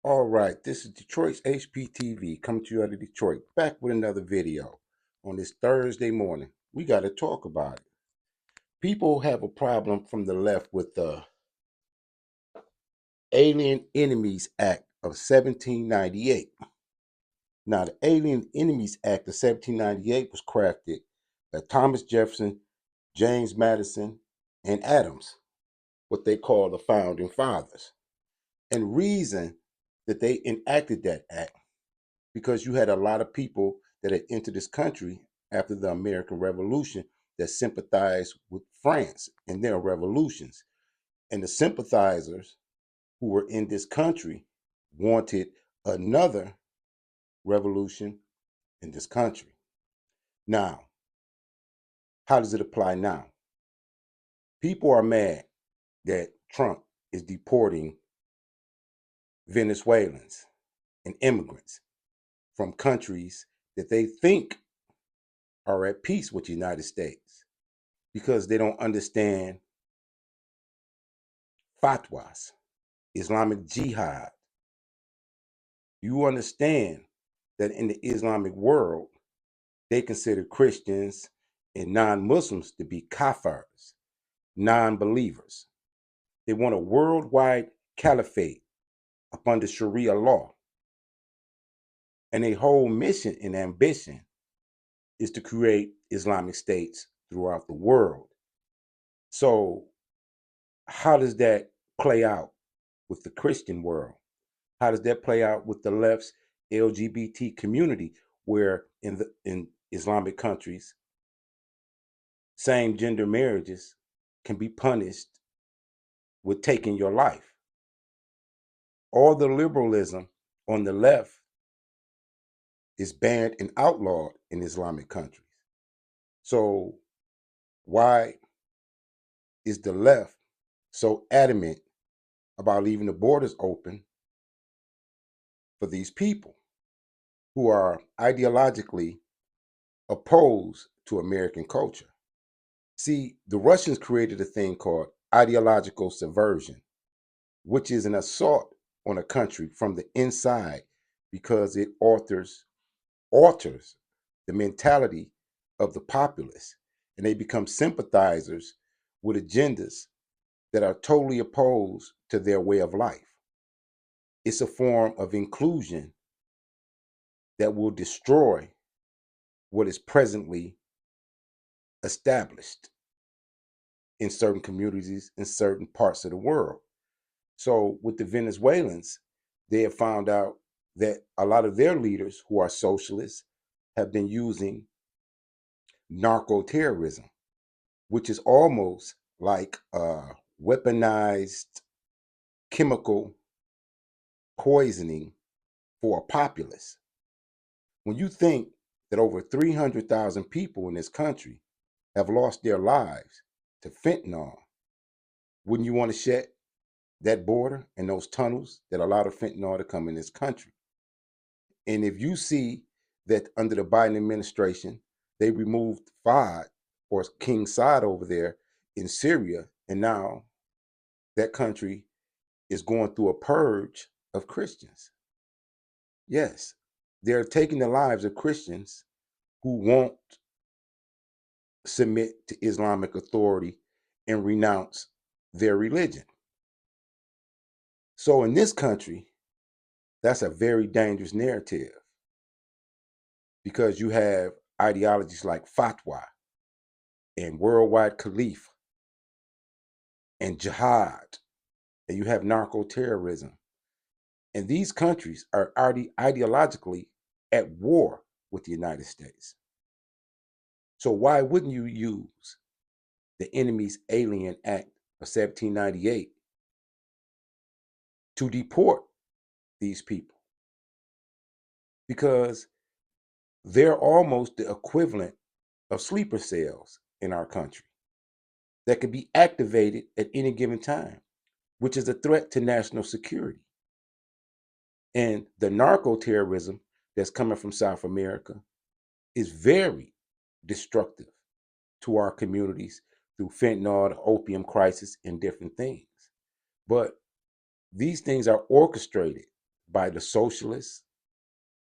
All right, this is Detroit's HPTV coming to you out of Detroit, back with another video on this Thursday morning. We got to talk about it. People have a problem from the left with the Alien Enemies Act of 1798. Now, the Alien Enemies Act of 1798 was crafted by Thomas Jefferson, James Madison, and Adams, what they call the Founding Fathers. And reason that they enacted that act because you had a lot of people that had entered this country after the American Revolution that sympathized with France and their revolutions. And the sympathizers who were in this country wanted another revolution in this country. Now, how does it apply now? People are mad that Trump is deporting Venezuelans and immigrants from countries that they think are at peace with the United States because they don't understand fatwas, Islamic jihad. You understand that in the Islamic world, they consider Christians and non Muslims to be kafirs, non believers. They want a worldwide caliphate upon the Sharia law. And their whole mission and ambition is to create Islamic states throughout the world. So, how does that play out with the Christian world? How does that play out with the left's LGBT community, where in Islamic countries, same gender marriages can be punished with taking your life? All the liberalism on the left is banned and outlawed in Islamic countries. So why is the left so adamant about leaving the borders open for these people who are ideologically opposed to American culture? See, the Russians created a thing called ideological subversion, which is an assault on a country from the inside because it alters the mentality of the populace, and they become sympathizers with agendas that are totally opposed to their way of life. It's a form of inclusion that will destroy what is presently established in certain communities in certain parts of the world. So with the Venezuelans, they have found out that a lot of their leaders who are socialists have been using narco terrorism, which is almost like weaponized chemical poisoning for a populace. When you think that over 300,000 people in this country have lost their lives to fentanyl, wouldn't you want to shut that border and those tunnels that allow the fentanyl to come in this country? And if you see that under the Biden administration, they removed Fahd or King Saud over there in Syria, and now that country is going through a purge of Christians. Yes, they're taking the lives of Christians who won't submit to Islamic authority and renounce their religion. So in this country, that's a very dangerous narrative because you have ideologies like fatwa and worldwide caliph and jihad, and you have narco terrorism. And these countries are already ideologically at war with the United States. So why wouldn't you use the Enemy's Alien Act of 1798 to deport these people? Because they're almost the equivalent of sleeper cells in our country that can be activated at any given time, which is a threat to national security. And the narco terrorism that's coming from South America is very destructive to our communities through fentanyl, the opium crisis, and different things. But these things are orchestrated by the socialists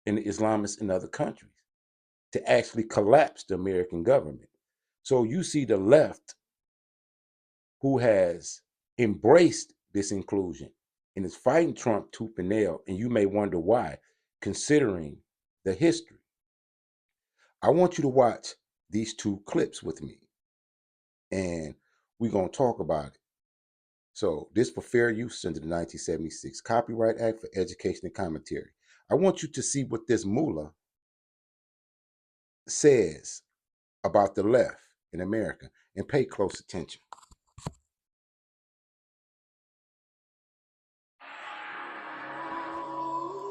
and the Islamists in other countries to actually collapse the American government. So you see the left who has embraced this inclusion and is fighting Trump tooth and nail, and you may wonder why, considering the history. I want you to watch these two clips with me, and we're going to talk about it. So, this for fair use under the 1976 Copyright Act for Education and Commentary. I want you to see what this mullah says about the left in America and pay close attention.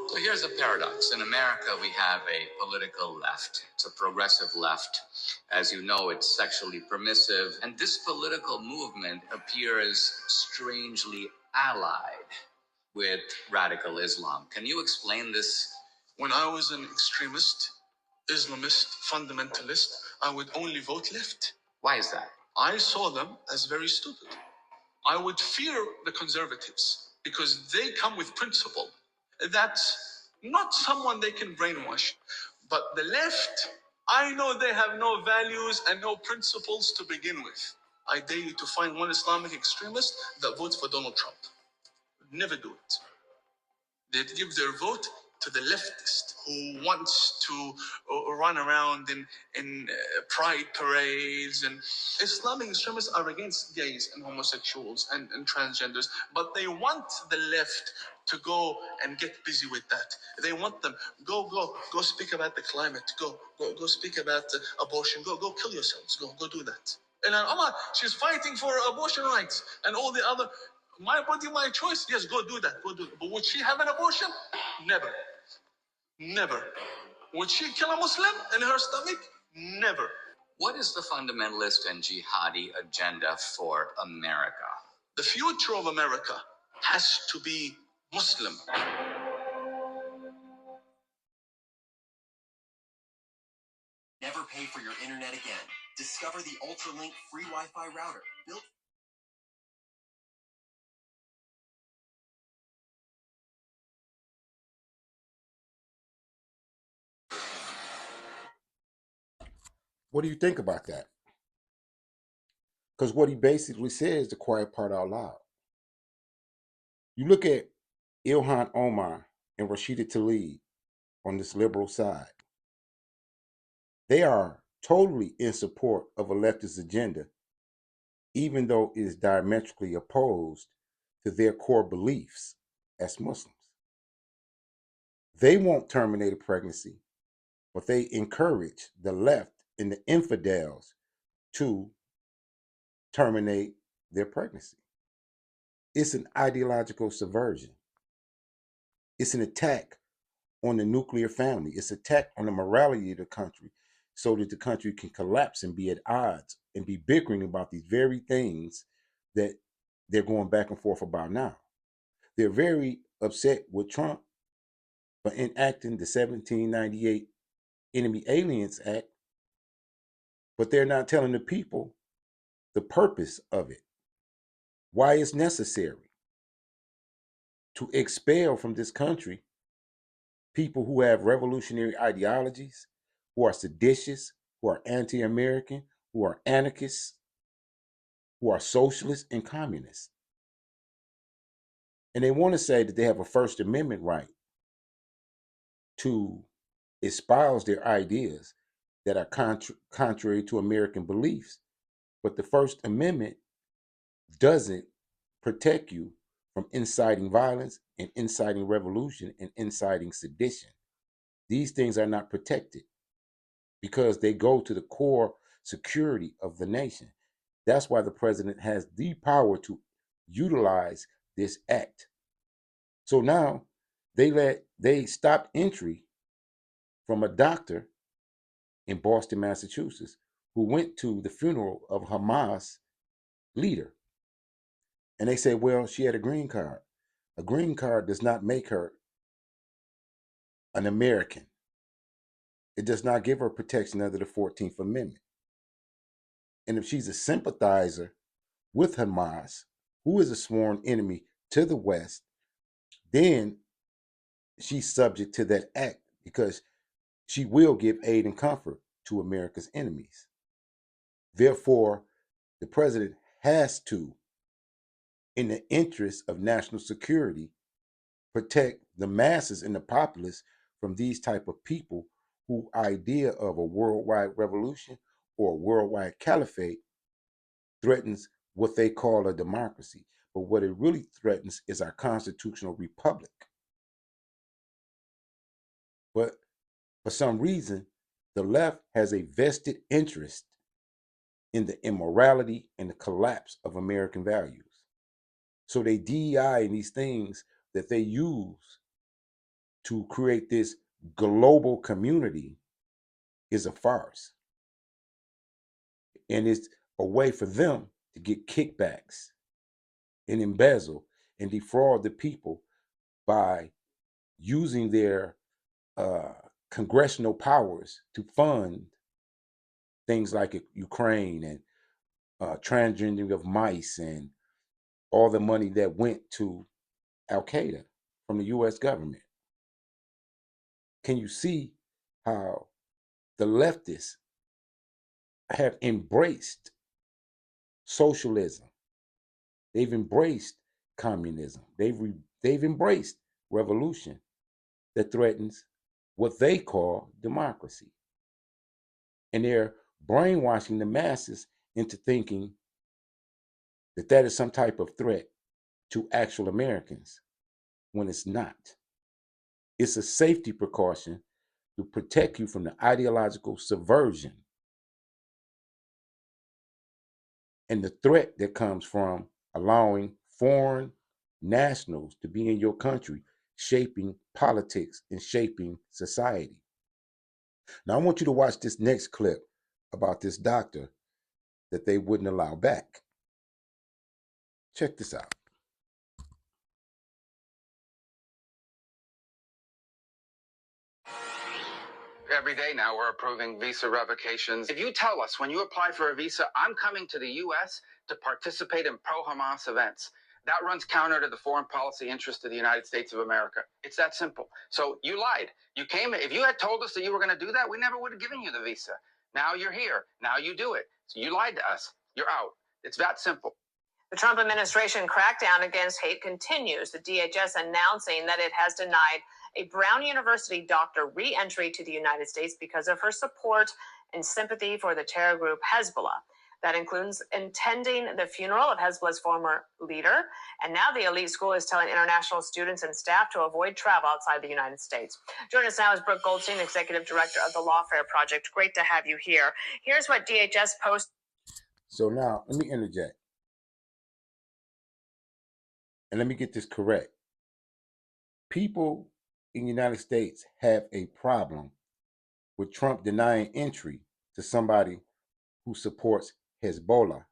So here's a paradox. In America, we have a political left. It's a progressive left. As you know, it's sexually permissive. And this political movement appears strangely allied with radical Islam. Can you explain this? When I was an extremist, Islamist, fundamentalist, I would only vote left. Why is that? I saw them as very stupid. I would fear the conservatives because they come with principle. That's not someone they can brainwash. But the left, I know they have no values and no principles to begin with. I dare you to find one Islamic extremist that votes for Donald Trump. Never do it. They'd give their vote to the leftist who wants to run around in pride parades. And Islamic extremists are against gays and homosexuals and transgenders, but they want the left to go and get busy with that. They want them go speak about the climate, go speak about abortion, go kill yourselves, go do that. And Allah, she's fighting for abortion rights and all the other. My body, my choice. Yes, go do that. Go do it. But would she have an abortion? Never. Never. Would she kill a Muslim in her stomach? Never. What is the fundamentalist and jihadi agenda for America? The future of America has to be Muslim. Never pay for your internet again. Discover the Ultralink free Wi-Fi router built. What do you think about that? Because what he basically says, the quiet part out loud. You look at Ilhan Omar and Rashida Tlaib on this liberal side. They are totally in support of a leftist agenda, even though it is diametrically opposed to their core beliefs as Muslims. They won't terminate a pregnancy, but they encourage the left and the infidels to terminate their pregnancy. It's an ideological subversion. It's an attack on the nuclear family. It's an attack on the morality of the country so that the country can collapse and be at odds and be bickering about these very things that they're going back and forth about now. They're very upset with Trump for enacting the 1798 Enemy Aliens Act, but they're not telling the people the purpose of it, why it's necessary to expel from this country people who have revolutionary ideologies, who are seditious, who are anti-American, who are anarchists, who are socialists and communists. And they want to say that they have a First Amendment right to espouse their ideas that are contrary to American beliefs. But the First Amendment doesn't protect you from inciting violence and inciting revolution and inciting sedition. These things are not protected because they go to the core security of the nation. That's why the president has the power to utilize this act. So now they stopped entry from a doctor in Boston, Massachusetts, who went to the funeral of Hamas leader. And they said, well, she had a green card. A green card does not make her an American. It does not give her protection under the 14th Amendment. And if she's a sympathizer with Hamas, who is a sworn enemy to the West, then she's subject to that act because she will give aid and comfort to America's enemies. Therefore, the president has to, in the interest of national security, protect the masses and the populace from these type of people who idea of a worldwide revolution or a worldwide caliphate threatens what they call a democracy. But what it really threatens is our constitutional republic. But for some reason, the left has a vested interest in the immorality and the collapse of American values. So they DEI and these things that they use to create this global community is a farce. And it's a way for them to get kickbacks and embezzle and defraud the people by using their congressional powers to fund things like Ukraine and transgendering of mice and all the money that went to Al Qaeda from the US government. Can you see how the leftists have embraced socialism? They've embraced communism. They've embraced revolution that threatens what they call democracy. And they're brainwashing the masses into thinking that that is some type of threat to actual Americans when it's not. It's a safety precaution to protect you from the ideological subversion and the threat that comes from allowing foreign nationals to be in your country, shaping politics and shaping society. Now, I want you to watch this next clip about this doctor that they wouldn't allow back. Check this out. Every day now, we're approving visa revocations. If you tell us when you apply for a visa, I'm coming to the U.S. to participate in pro-Hamas events, that runs counter to the foreign policy interest of the United States of America. It's that simple. So you lied. You came. If you had told us that you were going to do that, we never would have given you the visa. Now you're here. Now you do it. So you lied to us. You're out. It's that simple. The Trump administration crackdown against hate continues. The DHS announcing that it has denied a Brown University doctor re-entry to the United States because of her support and sympathy for the terror group Hezbollah. That includes attending the funeral of Hezbollah's former leader. And now the elite school is telling international students and staff to avoid travel outside the United States. Joining us now is Brooke Goldstein, Executive Director of the Lawfare Project. Great to have you here. Here's what DHS posted. So now, let me interject. And let me get this correct. People in the United States have a problem with Trump denying entry to somebody who supports Hezbollah.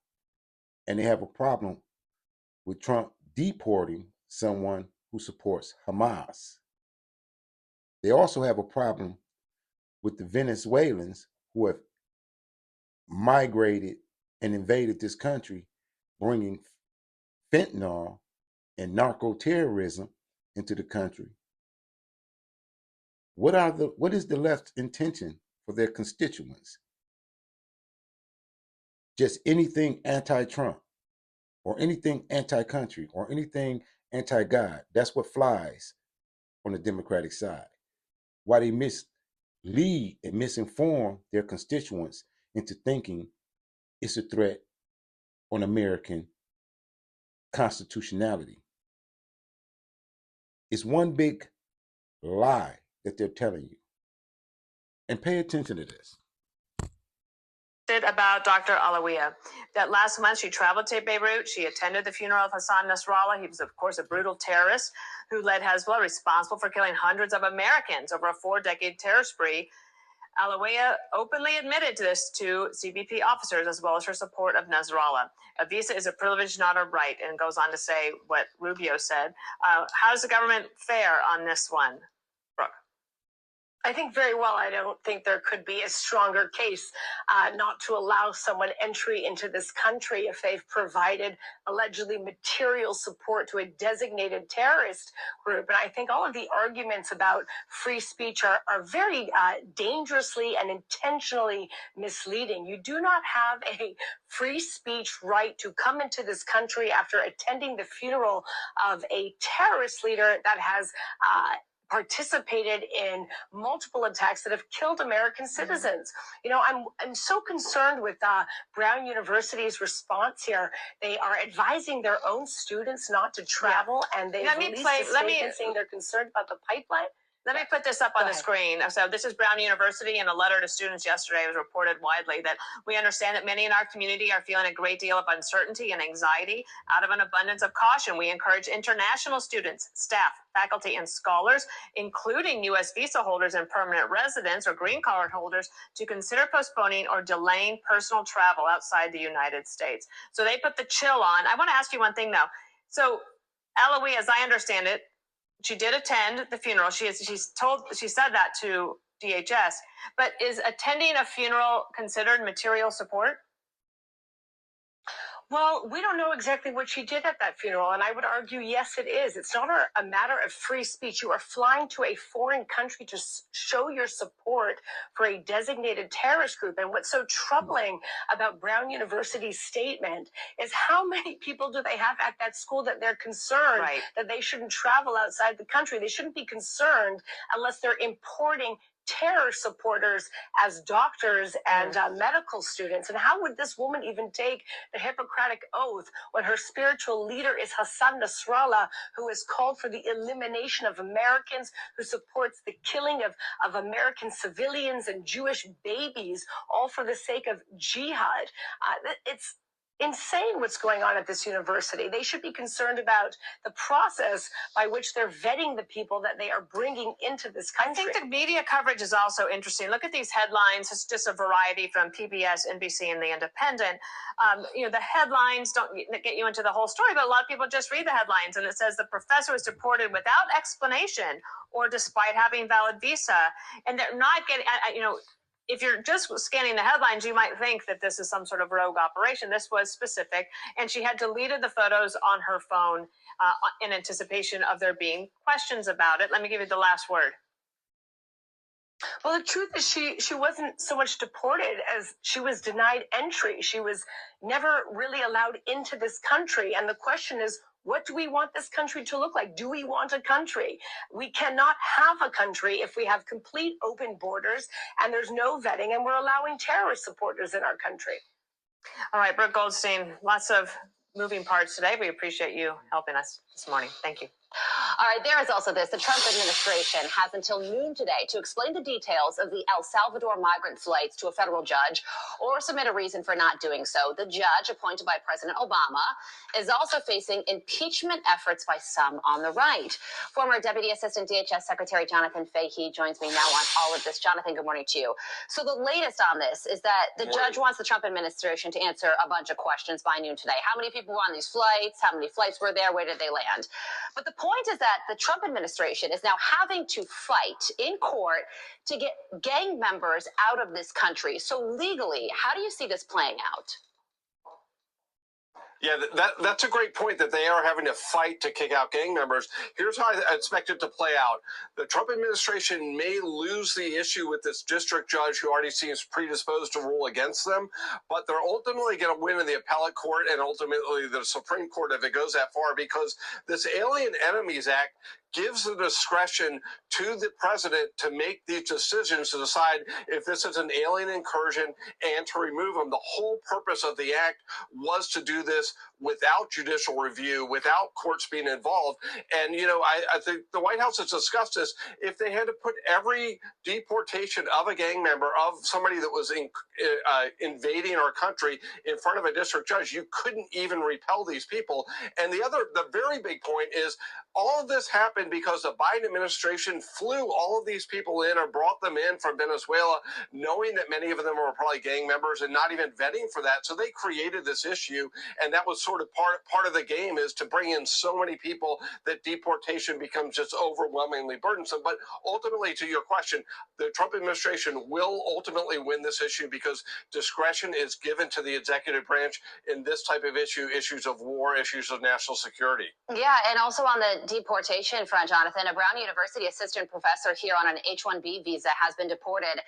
And they have a problem with Trump deporting someone who supports Hamas. They also have a problem with the Venezuelans who have migrated and invaded this country, bringing fentanyl and narco terrorism into the country. What is the left's intention for their constituents? Just anything anti-Trump or anything anti-country or anything anti-God. That's what flies on the Democratic side. Why they mislead and misinform their constituents into thinking it's a threat on American constitutionality. It's one big lie that they're telling you. And pay attention to this. About Dr. Alawiya, that last month she traveled to Beirut. She attended the funeral of Hassan Nasrallah. He was, of course, a brutal terrorist who led Hezbollah, responsible for killing hundreds of Americans over a 4-decade terror spree. Alawiya openly admitted to this to CBP officers, as well as her support of Nasrallah. A visa is a privilege, not a right, and goes on to say what Rubio said. How does the government fare on this one, Brooke? I think very well. I don't think there could be a stronger case not to allow someone entry into this country if they've provided allegedly material support to a designated terrorist group. And I think all of the arguments about free speech are very dangerously and intentionally misleading. You do not have a free speech right to come into this country after attending the funeral of a terrorist leader that has participated in multiple attacks that have killed American citizens. You know, I'm so concerned with Brown University's response here. They are advising their own students not to travel, and they've released a statement saying they're concerned about the pipeline. Let me put this up on the screen. So this is Brown University, and a letter to students yesterday was reported widely that we understand that many in our community are feeling a great deal of uncertainty and anxiety. Out of an abundance of caution, we encourage international students, staff, faculty, and scholars, including U.S. visa holders and permanent residents or green card holders, to consider postponing or delaying personal travel outside the United States. So they put the chill on. I want to ask you one thing, though. So Eloise, as I understand it, she did attend the funeral. She said that to DHS, but is attending a funeral considered material support? Well, we don't know exactly what she did at that funeral, and I would argue, yes, it is. It's not a matter of free speech. You are flying to a foreign country to show your support for a designated terrorist group. And what's so troubling about Brown University's statement is how many people do they have at that school that they're concerned that they shouldn't travel outside the country. They shouldn't be concerned unless they're importing terror supporters as doctors and medical students. And how would this woman even take the Hippocratic oath when her spiritual leader is Hassan Nasrallah, who has called for the elimination of Americans, who supports the killing of American civilians and Jewish babies, all for the sake of jihad? It's insane what's going on at this university. They should be concerned about the process by which they're vetting the people that they are bringing into this country. I think the media coverage is also interesting. Look at these headlines. It's just a variety from PBS, NBC, and The Independent. You know, the headlines don't get you into the whole story, but a lot of people just read the headlines, and it says the professor was deported without explanation or despite having valid visa. And they're not getting, you know, if you're just scanning the headlines, you might think that this is some sort of rogue operation. This was specific, and she had deleted the photos on her phone in anticipation of there being questions about it. Let me give you the last word. Well, the truth is she wasn't so much deported as she was denied entry. She was never really allowed into this country. And the question is, what do we want this country to look like? Do we want a country? We cannot have a country if we have complete open borders and there's no vetting and we're allowing terrorist supporters in our country. All right, Brooke Goldstein, lots of moving parts today. We appreciate you helping us this morning. Thank you. All right, there is also this. The Trump administration has until noon today to explain the details of the El Salvador migrant flights to a federal judge or submit a reason for not doing so. The judge appointed by President Obama is also facing impeachment efforts by some on the right. Former Deputy Assistant DHS Secretary Jonathan Fahey joins me now on all of this. Jonathan, good morning to you. So the latest on this is that the judge wants the Trump administration to answer a bunch of questions by noon today. How many people were on these flights? How many flights were there? Where did they land? But the point is that the Trump administration is now having to fight in court to get gang members out of this country. So legally, how do you see this playing out? Yeah, that's a great point, that they are having to fight to kick out gang members. Here's how I expect it to play out. The Trump administration may lose the issue with this district judge who already seems predisposed to rule against them, but they're ultimately going to win in the appellate court and ultimately the Supreme Court if it goes that far, because this Alien Enemies Act gives the discretion to the president to make these decisions to decide if this is an alien incursion and to remove them. The whole purpose of the act was to do this without judicial review, without courts being involved. And, you know, I think the White House has discussed this. If they had to put every deportation of a gang member, of somebody that was invading our country in front of a district judge, you couldn't even repel these people. And the very big point is, all of this happened because the Biden administration flew all of these people in or brought them in from Venezuela, knowing that many of them were probably gang members and not even vetting for that. So they created this issue, and that was sort sort of part of the game is to bring in so many people that deportation becomes just overwhelmingly burdensome. But ultimately, to your question, the Trump administration will ultimately win this issue because discretion is given to the executive branch in this type of issues of war, issues of national security. Yeah, and also on the deportation front, Jonathan, a Brown University assistant professor here on an H-1B visa has been deported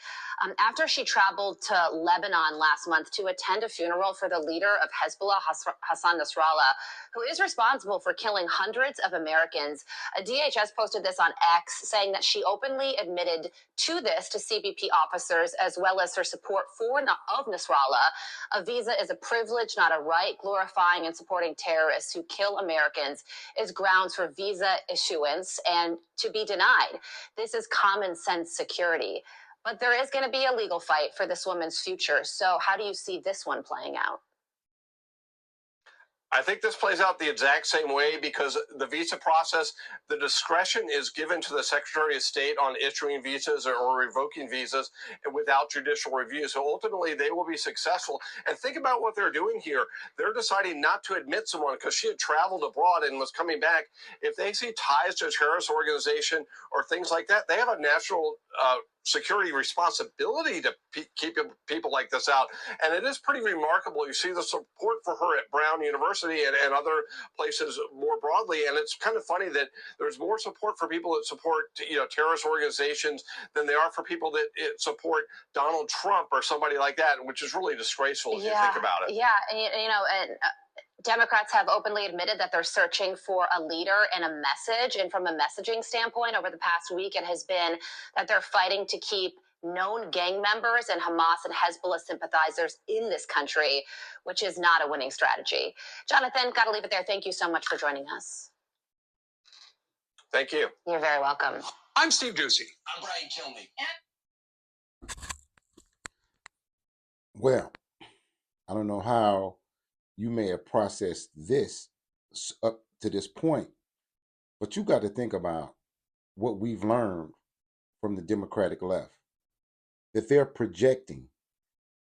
after she traveled to Lebanon last month to attend a funeral for the leader of Hezbollah, Hassan Nasrallah, who is responsible for killing hundreds of Americans. DHS posted this on X, saying that she openly admitted to this to CBP officers, as well as her support of Nasrallah. A visa is a privilege, not a right. Glorifying and supporting terrorists who kill Americans is grounds for visa issuance and to be denied. This is common sense security. But there is going to be a legal fight for this woman's future. So how do you see this one playing out? I think this plays out the exact same way because the visa process, the discretion is given to the Secretary of State on issuing visas or revoking visas without judicial review. So ultimately, they will be successful. And think about what they're doing here. They're deciding not to admit someone because she had traveled abroad and was coming back. If they see ties to a terrorist organization or things like that, they have a national security responsibility to keep people like this out. And it is pretty remarkable. You see the support for her at Brown University and other places more broadly. And it's kind of funny that there's more support for people that support, terrorist organizations than there are for people that support Donald Trump or somebody like that, which is really disgraceful if you think about it. Yeah, and Democrats have openly admitted that they're searching for a leader and a message. And from a messaging standpoint, over the past week, it has been that they're fighting to keep known gang members and Hamas and Hezbollah sympathizers in this country, which is not a winning strategy. Jonathan, got to leave it there. Thank you so much for joining us. Thank you. You're very welcome. I'm Steve Doocy. I'm Brian Kilmeade. Well, I don't know how you may have processed this up to this point, but you got to think about what we've learned from the Democratic left, that they're projecting.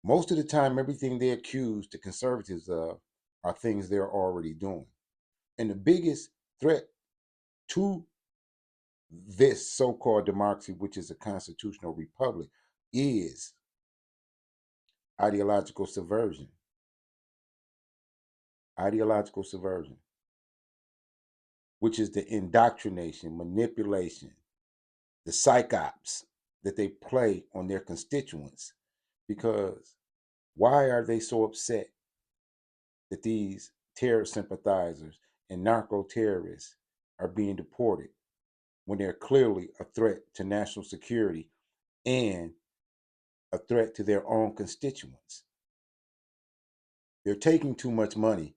Most of the time, everything they accuse the conservatives of are things they're already doing. And the biggest threat to this so-called democracy, which is a constitutional republic, is ideological subversion. Ideological subversion, which is the indoctrination, manipulation, the psyops that they play on their constituents. Because why are they so upset that these terror sympathizers and narco-terrorists are being deported when they're clearly a threat to national security and a threat to their own constituents? They're taking too much money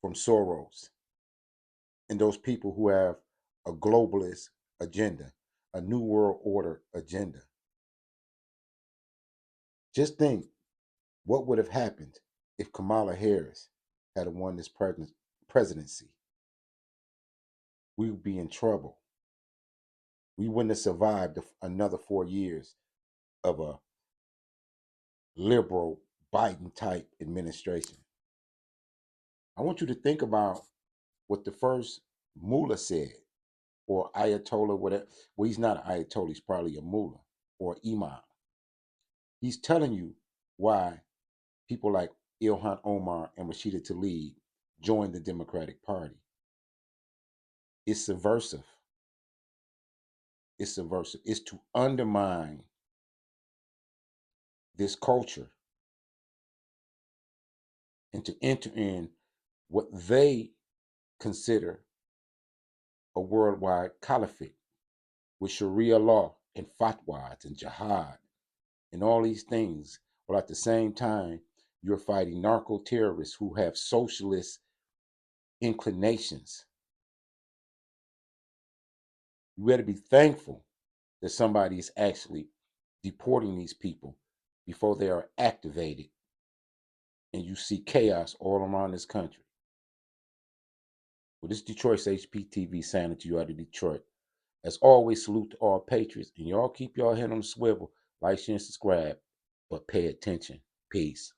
from Soros and those people who have a globalist agenda, a new world order agenda. Just think what would have happened if Kamala Harris had won this presidency. We would be in trouble. We wouldn't have survived another 4 years of a liberal Biden type administration. I want you to think about what the first mullah said, or Ayatollah, whatever. Well, he's not an Ayatollah, he's probably a mullah or imam. He's telling you why people like Ilhan Omar and Rashida Tlaib joined the Democratic Party. It's subversive. It's subversive. It's to undermine this culture and to enter in what they consider a worldwide caliphate with Sharia law and fatwas and jihad and all these things, while at the same time you're fighting narco-terrorists who have socialist inclinations. You better be thankful that somebody is actually deporting these people before they are activated and you see chaos all around this country. Well, this is Detroit's HPTV signing to you out of Detroit. As always, salute to all patriots, and y'all keep y'all head on the swivel, like, share, and subscribe, but pay attention. Peace.